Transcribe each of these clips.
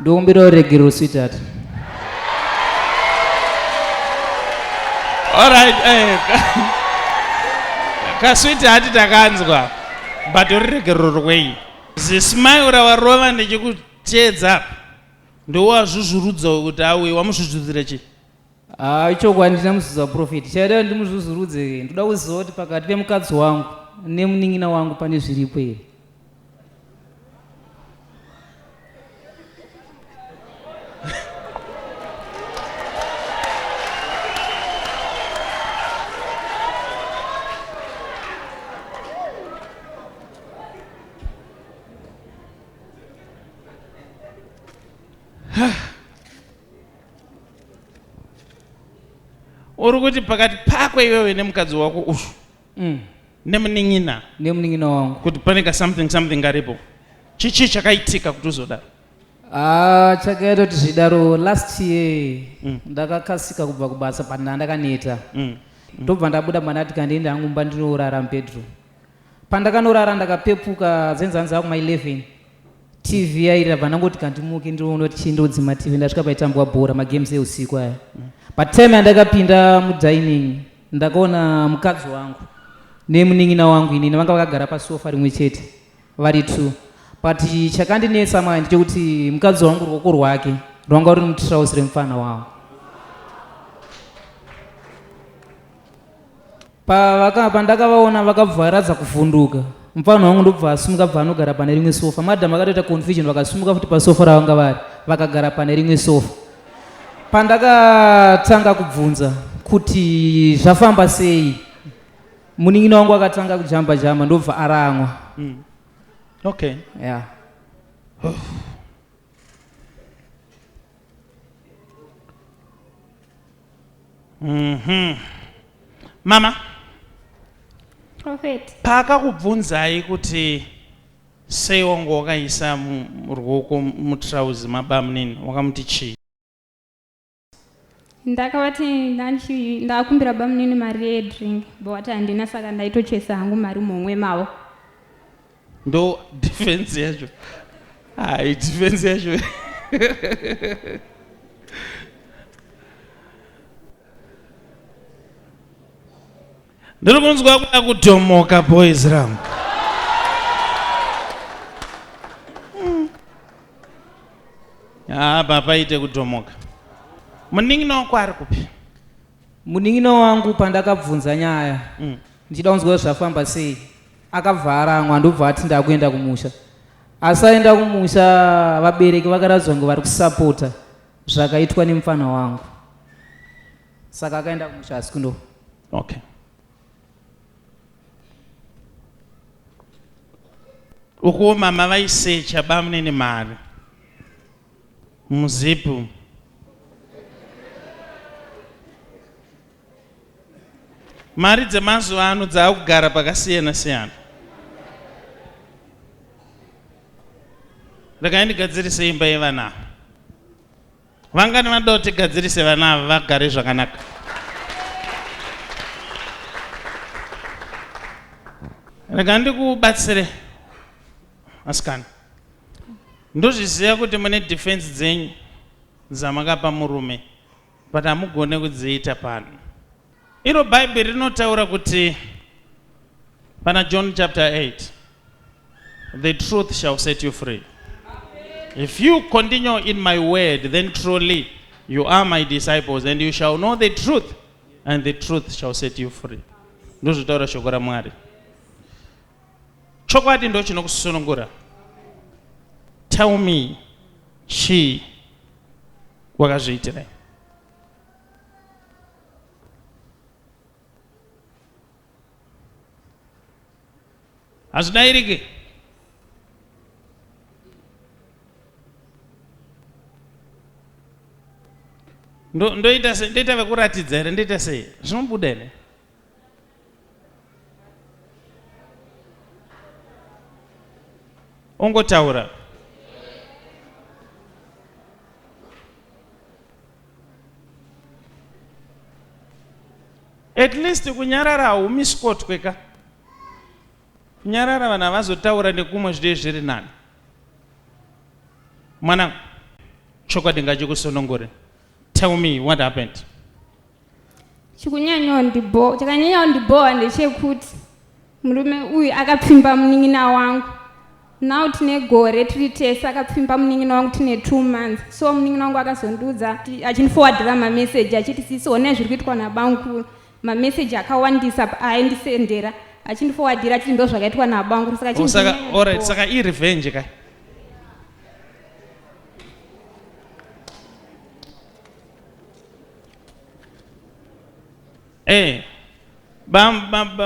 Ndokumbira uregero sweetheart. Alright, kasweetheart takanzwa, but uregero rwei. Zismaira warova ndechikuteedza ndowazvuzvurudza kuti awe wamuzvuzvudzira chi? Ichokwa ndina muzvuzva Prophet. Chaida ndimuzvuzvurudze ndoda kuziva kuti pakati pemukadzi wangu nemuning'ina wangu pane zviripo here. Uri kuti pakati pako iwewe nemukadzi wako ushu nemuning'ina wangu kuti paneka something aripo, chichi chakaitika kuti uzodaro? Chakaita kuti zvidaro last year ndakakasika kubva kubasa pandakaneta ndobva ndabuda mandati kandienda hangu mba ndinorara mubedroom. Pandakanorara ndakapepuka zenzanzi aku 11 TV yairira vandangoti kandimuke ndinoona kuti chindodzima TV ndasvika paitambwa bhora magames eusiku aya. But time yandakapinda mudining ndakaona mukadzi wangu nemuning'ina wangu inini vanga vakagara pasofa rimwe chete vari 2. But chakandinetsa manje ndechekuti mukadzi wangu ruoko rwake rwanga ruri mutirauzi remufana wavo. Pandakavaona vakabva varadza kuvhunduka, mufana wangu ndobva asumuka bva anogara pane rimwe sofa. Madhamu akatoita confusion vakasumuka futi pasofa ravanga vari vakagara pane rimwe sofa. Pandakatanga kubvunza kuti zvafamba sei, muning'ina wangu akatanga kujamba ndobva aramwa. Okay. Yeah. Mama Prophet. Pakakubvunzai kuti sei wangu wakaisa ruoko mutirauzi mabamunini wakamuti chii? Ndakavati ndakumbira bamunini mari yedrink but handina saka ndaitochesa hangu mari momwe mavo. Ndo defense yacho. Defense yacho. Ndiri kunzwa kuda kutomoka boys rangu. Papa ite kutomoka. Muning'ina wako ari kupi? Muning'ina wangu pandakabvunza nyaya ndichida kunzwa zvafamba sei akabva aramwa ndobva ati ndakuenda kumusha. Asaenda kumusha vabereki vakaradzwa ngo vari kusapota zvakaitwa nemufana wangu, saka akaenda kumusha asi kundo. Okay. Uko mama vaisecha bamunini mari muzipu mari dzemazuva ano dzaakugara pakasiyana siyana. Regai ndigadzirise imba yevana. Vangani vanoda kuti tigadzirise vana ava vagare zvakanaka? Regai ndikubatsire asikana. Ndozviziva kuti mune defense dzenyu dzamakapa murume but hamugone kudziita pano. Iro Bible rinotaura kuti pana John chapter 8, the truth shall set you free. If you continue in my word, then truly you are my disciples, and you shall know the truth, and the truth shall set you free. Ndozvitaura shoko raMwari. Chokwadi ndo chinokusunungura. Tell me, she wakazviitirai. Hazvidairiki. Ndoita vekuratidza here, ndoita sei? Zvinobuda here? Ongotaura. At least kunyarara haumiskotwe ka. Kunyarara vana vazotaura nekumwe zvive zviri nani. Mwanangu, chokwadi ngachikusonongore. Tell me what happened. Chakanyanya ndibhowa ndechekuti murume uyu akapfimba munin'ina wangu. Now tine gore tiri tese akapfimba munin'ina wangu tine 2 months. So munin'ina wangu akazondiudza achindiforwardira mamessage achiti sisi ona zviri kuitwa nabangu. Mamessage akawandisa aindisendera achindiforwardira achiti ndo zvakaitwa nabangu. Alright, saka revenge kai.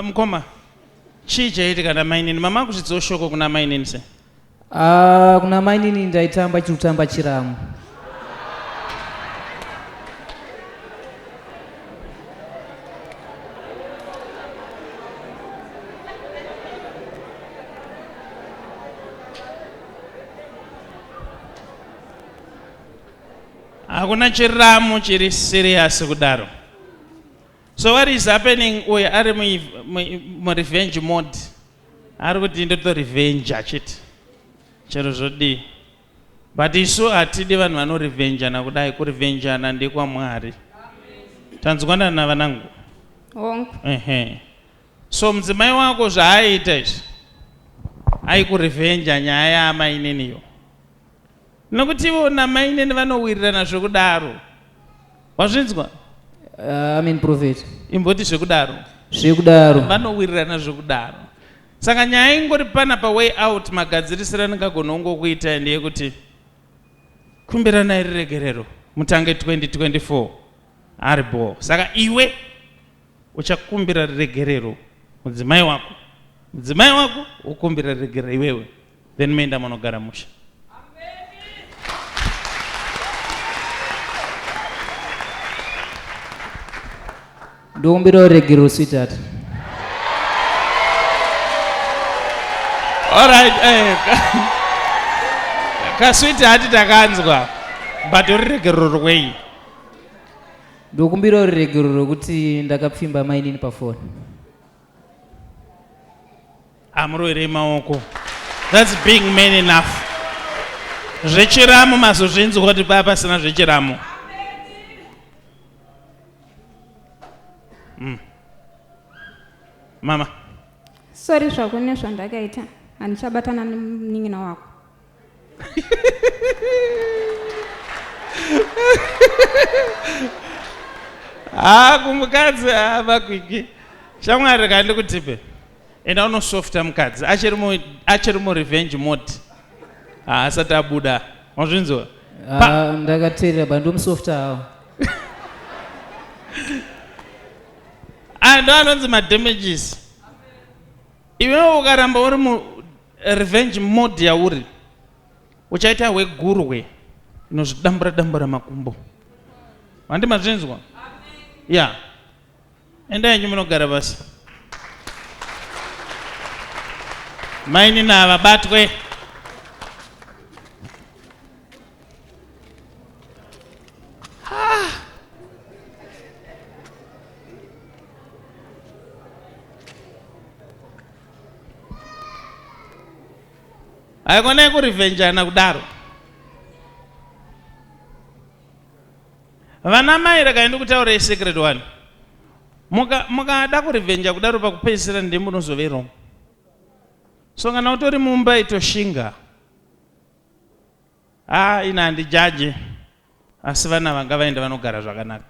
Mkoma. Chaitika na mainini. Mama kuchidzoshoko kuna mainini se? Kuna mainini ndaitamba chirutamba chiramu. Hakuna chiramu chiri serious kudaro. So what is happening? We are in revenge mode. Are we into the revenge achit? Cherozodi. But isu atidi vanhu vano revenge na kudai ku revenge na ndikwa Mwari. Tanzukana na vanangu. So mdzimai wako zvaaita izvi. Ai ku revenge nyaya maininiyo. Nokuti vona mainini vanowirirana zvekudaro. Wazvinzwa? Amen prophet. Imboti zvekudaro. Zvekudaro. Vanowirirana zvekudaro. Saka nyaya ingori pana pa way out magadzirisira ndingagona kungokuita ndeyekuti kumbirana regerero mutange 2024 aribo. Saka iwe uchakumbira regerero mudzimai wako. Mudzimai wako ukumbira regerero iwewe. Then menda munogara musha. Ndokumbira regerero sweetheart. Alright, ka sweetheart takanzwa. But regerero rwei. Ndokumbira regerero kuti ndakapfimba mainini pa phone. Amurwere maoko. That's being man enough. Zvechiramu mazozvinzwa kuti pasina zvechiramu. Mama. Sorry zvakone zvandakaita. Handichabatana nemunin'ina wako. Kumukadzi vakwiki. Shamwari kandi kutipe. Enda unosofta mukadzi. Achiri mu revenge mode. Asati abuda. Wazvinzwa? Ndakateerera bandu musofta awo. Ando anonzi damages. Iwe ukaramba uri mu revenge mode yauri. Uchaita wegurwe. Inozvidambura makumbo. Wandi mazvinzwa? Yeah. Enda yenyu munogara basi. Maini na vabatwe. Aikone ku revenge na kudaro. Vana mai rakaenda kutaura secret one. Mukada ku revenge kudaro pakupedzisira ndimo nozovero. So kana utori mumba itoshinga. Ina ndijaje. Asi vana vanga vaenda vanogara zvakanaka.